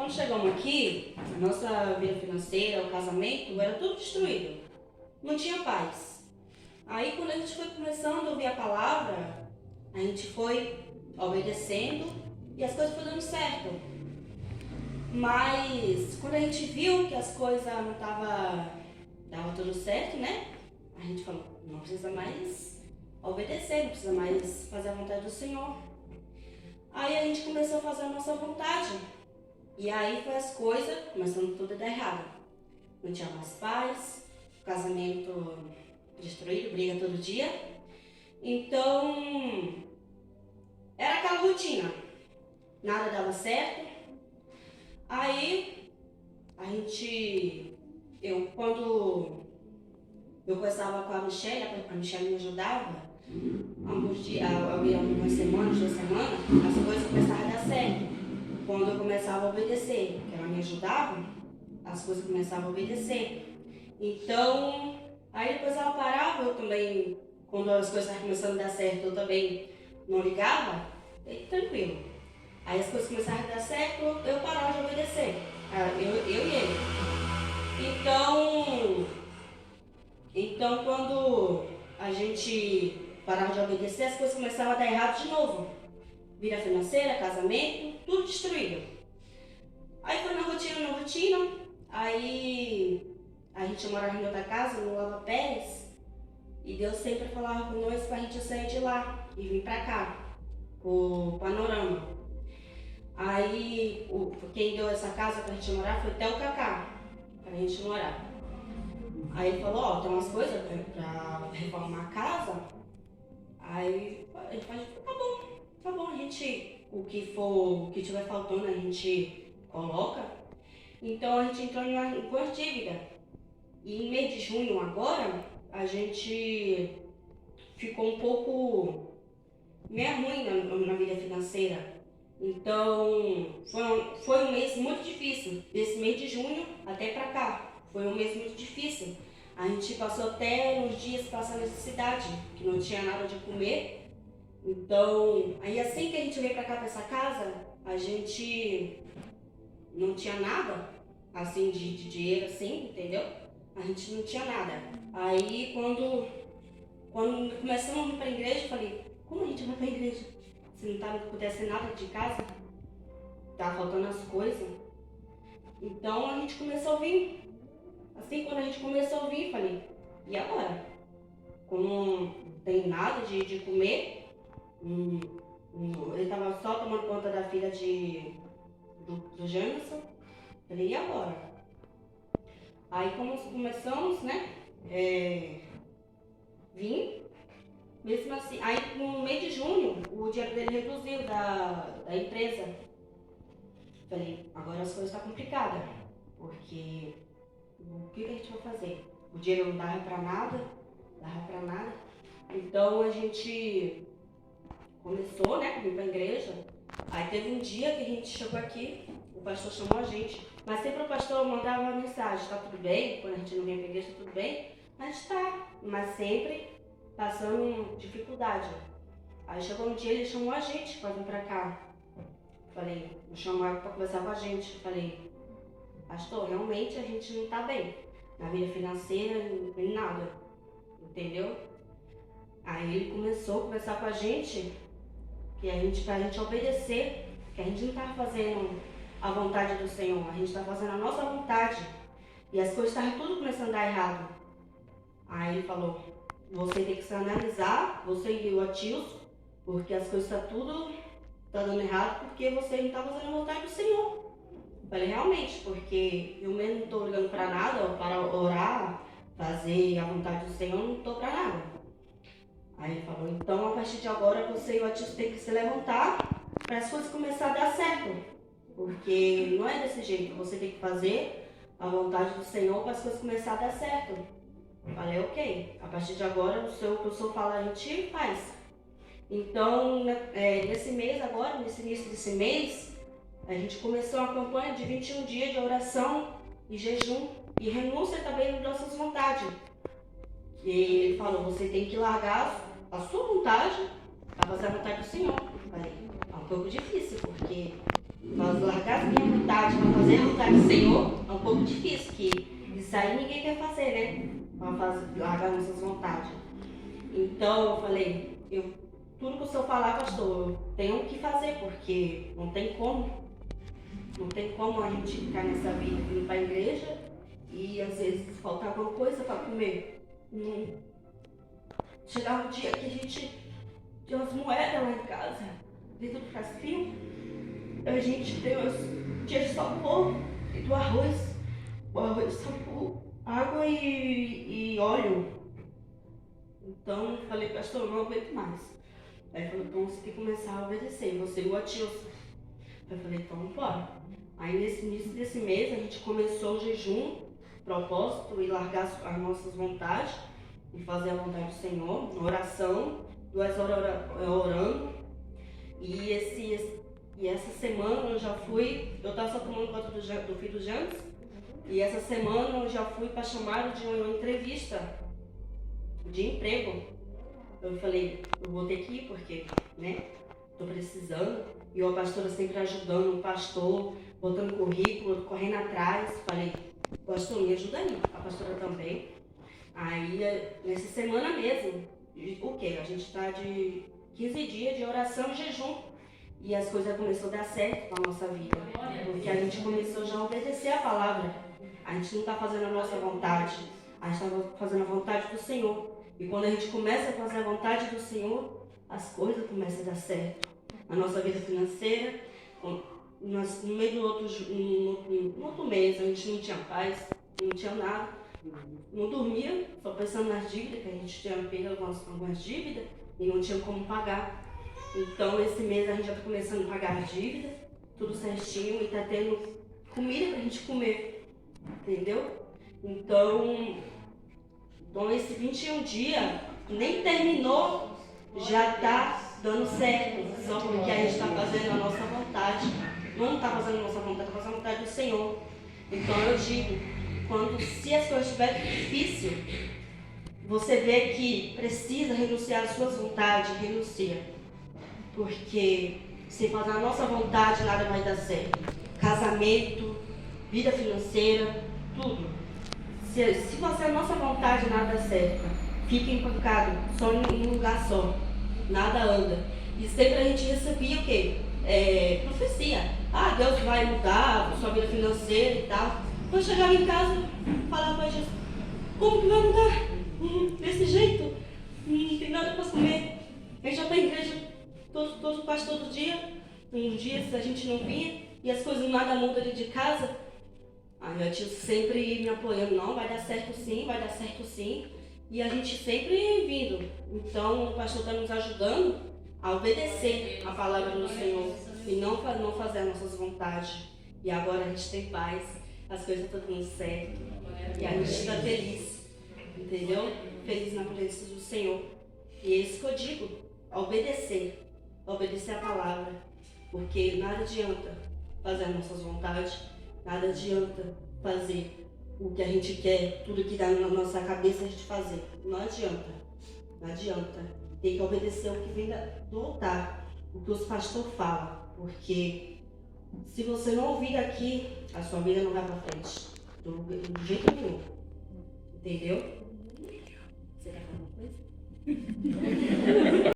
quando chegamos aqui, a nossa vida financeira, o casamento, era tudo destruído. Não tinha paz. Aí quando a gente foi começando a ouvir a palavra, a gente foi obedecendo e as coisas foram dando certo. Mas quando a gente viu que as coisas não dava tudo certo, né? A gente falou, não precisa mais obedecer, não precisa mais fazer a vontade do Senhor. Aí a gente começou a fazer a nossa vontade. E aí foi as coisas começando tudo a dar errado. Não tinha mais paz, casamento destruído, briga todo dia. Então, era aquela rotina. Nada dava certo. Aí, quando eu conversava com a Michelle me ajudava, algumas semanas, 2 semanas, as coisas começavam a dar certo. Quando eu começava a obedecer, que ela me ajudava, as coisas começavam a obedecer. Então, aí depois ela parava, eu também, quando as coisas estavam começando a dar certo, eu também não ligava, e tranquilo. Aí as coisas começaram a dar certo, eu parava de obedecer, eu e ele. Então quando a gente parava de obedecer, as coisas começavam a dar errado de novo. Vida financeira, casamento, tudo destruído. Aí foi na rotina, aí a gente morava em outra casa, no Lava Pérez, e Deus sempre falava com nós pra gente sair de lá e vir pra cá, o Panorama. Aí quem deu essa casa pra gente morar foi até o Cacá, pra gente morar. Aí ele falou, ó, tem umas coisas pra reformar a casa. Aí ele falou, tá bom, a gente, o que tiver faltando a gente coloca. Então a gente entrou em duas dívidas. E em mês de junho agora, a gente ficou um pouco meio ruim na vida financeira. Então foi um mês muito difícil, desse mês de junho até pra cá. Foi um mês muito difícil. A gente passou até uns dias passando necessidade, que não tinha nada de comer. Então, aí assim que a gente veio pra cá, pra essa casa, a gente não tinha nada, assim, de dinheiro, assim, entendeu? A gente não tinha nada. Aí, quando começamos a ir pra igreja, eu falei, como a gente vai pra igreja? Se não tá acontecendo nada de casa, tá faltando as coisas. Então, a gente começou a vir. Assim, quando a gente começou a vir, falei, e agora? Como não tem nada de comer, ele estava só tomando conta da filha do Jamerson. Falei, e agora? Aí começamos, né? Vim, mesmo assim. Aí no mês de junho, o dinheiro dele reduziu da empresa. Falei, agora as coisas estão complicadas, porque o que a gente vai fazer? O dinheiro não dava pra nada. Então a gente começou, né, a ir pra igreja. Aí teve um dia que a gente chegou aqui, o pastor chamou a gente, mas sempre o pastor mandava uma mensagem, tá tudo bem? Quando a gente não vem pra igreja, tá tudo bem? A gente tá, mas sempre passando dificuldade. Aí chegou um dia, ele chamou a gente pra vir pra cá. Falei, me chamaram pra conversar com a gente. Falei, pastor, realmente a gente não tá bem, na vida financeira, nem nada, entendeu? Aí ele começou a conversar com a gente, pra gente obedecer, que a gente não estava fazendo a vontade do Senhor, a gente estava fazendo a nossa vontade. E as coisas estavam tudo começando a dar errado. Aí ele falou, você tem que se analisar, você e o Atilson, porque as coisas tá dando errado, porque você não está fazendo a vontade do Senhor. Eu falei, realmente, porque eu mesmo não estou ligando para nada, para orar, fazer a vontade do Senhor, não estou para nada. Aí ele falou, então a partir de agora você e o Atilson tem que se levantar para as coisas começarem a dar certo. Porque não é desse jeito, você tem que fazer a vontade do Senhor para as coisas começarem a dar certo. Eu falei, ok, a partir de agora o que o Senhor fala a gente faz. Então, nesse mês agora, nesse início desse mês, a gente começou uma campanha de 21 dias de oração e jejum e renúncia também das nossas vontades. E ele falou, você tem que largar a sua vontade para fazer a vontade do Senhor. Eu falei, é um pouco difícil, porque largar a minha vontade para fazer a vontade do Senhor é um pouco difícil, que isso aí ninguém quer fazer, né? Largar nossas vontades. Então eu falei, tudo que o senhor falar, pastor, eu tenho que fazer, porque não tem como. Não tem como a gente ficar nessa vida, ir para a igreja e às vezes faltar alguma coisa para comer. Chegava um dia que a gente tinha umas moedas lá em casa, dentro do frasquinho. A gente tinha só pão e do arroz. O arroz só com água e óleo. Então eu falei, pastor, eu não aguento mais. Aí ele falou, então você tem que começar a obedecer, você e o Atilson. Eu falei, então bora. Aí nesse início desse mês a gente começou o jejum, propósito, e largar as nossas vontades e fazer a vontade do Senhor, na oração, 2 horas orando. E essa semana eu estava só tomando conta do filho do James, e essa semana eu já fui para chamar de uma entrevista de emprego. Eu falei, eu vou ter que ir porque, né, estou precisando. E a pastora sempre ajudando o pastor, botando currículo, correndo atrás. Falei, pastor, me ajuda aí, a pastora também. Aí, nessa semana mesmo, o quê? A gente está de 15 dias de oração e jejum. E as coisas começaram a dar certo na nossa vida. Porque a gente começou já a obedecer a palavra. A gente não está fazendo a nossa vontade, a gente está fazendo a vontade do Senhor. E quando a gente começa a fazer a vontade do Senhor, as coisas começam a dar certo. A nossa vida financeira, no meio do outro mês, a gente não tinha paz, não tinha nada. Não dormia, só pensando nas dívidas, que a gente tinha pego algumas dívidas e não tinha como pagar. Então esse mês a gente já está começando a pagar as dívidas, tudo certinho, e está tendo comida para a gente comer, entendeu? Então esse 21 dias nem terminou, já está dando certo, só porque a gente está fazendo a nossa vontade. Não está fazendo a nossa vontade, está fazendo a vontade do Senhor. Então eu digo, se as coisas estiverem difíceis, você vê que precisa renunciar às suas vontades, renuncia. Porque se fazer a nossa vontade, nada vai dar certo. Casamento, vida financeira, tudo. Se fazer a nossa vontade, nada dá certo. Fica empancado, só em um lugar só. Nada anda. E sempre a gente recebia o quê? Profecia. Deus vai mudar a sua vida financeira e tal. Quando chegava em casa, falava para Jesus, como que vai mudar? Desse jeito? Não tem nada para comer. A gente já está em igreja quase todo dia. Um dia a gente não vinha e as coisas nada mudam dentro de casa. Aí eu tinha sempre me apoiando, não, vai dar certo sim, vai dar certo sim. E a gente sempre vindo. Então o pastor está nos ajudando a obedecer a palavra do Senhor e não fazer as nossas vontades. E agora a gente tem paz, as coisas estão dando certo e a gente está feliz, entendeu? Feliz na presença do Senhor. E é isso que eu digo, obedecer a palavra, porque nada adianta fazer as nossas vontades, nada adianta fazer o que a gente quer, tudo que dá na nossa cabeça a gente fazer. Não adianta. Tem que obedecer o que vem do altar, o que os pastores falam. Porque se você não ouvir daqui, a sua vida não vai para frente. Do jeito nenhum. Entendeu? Você quer falar alguma coisa?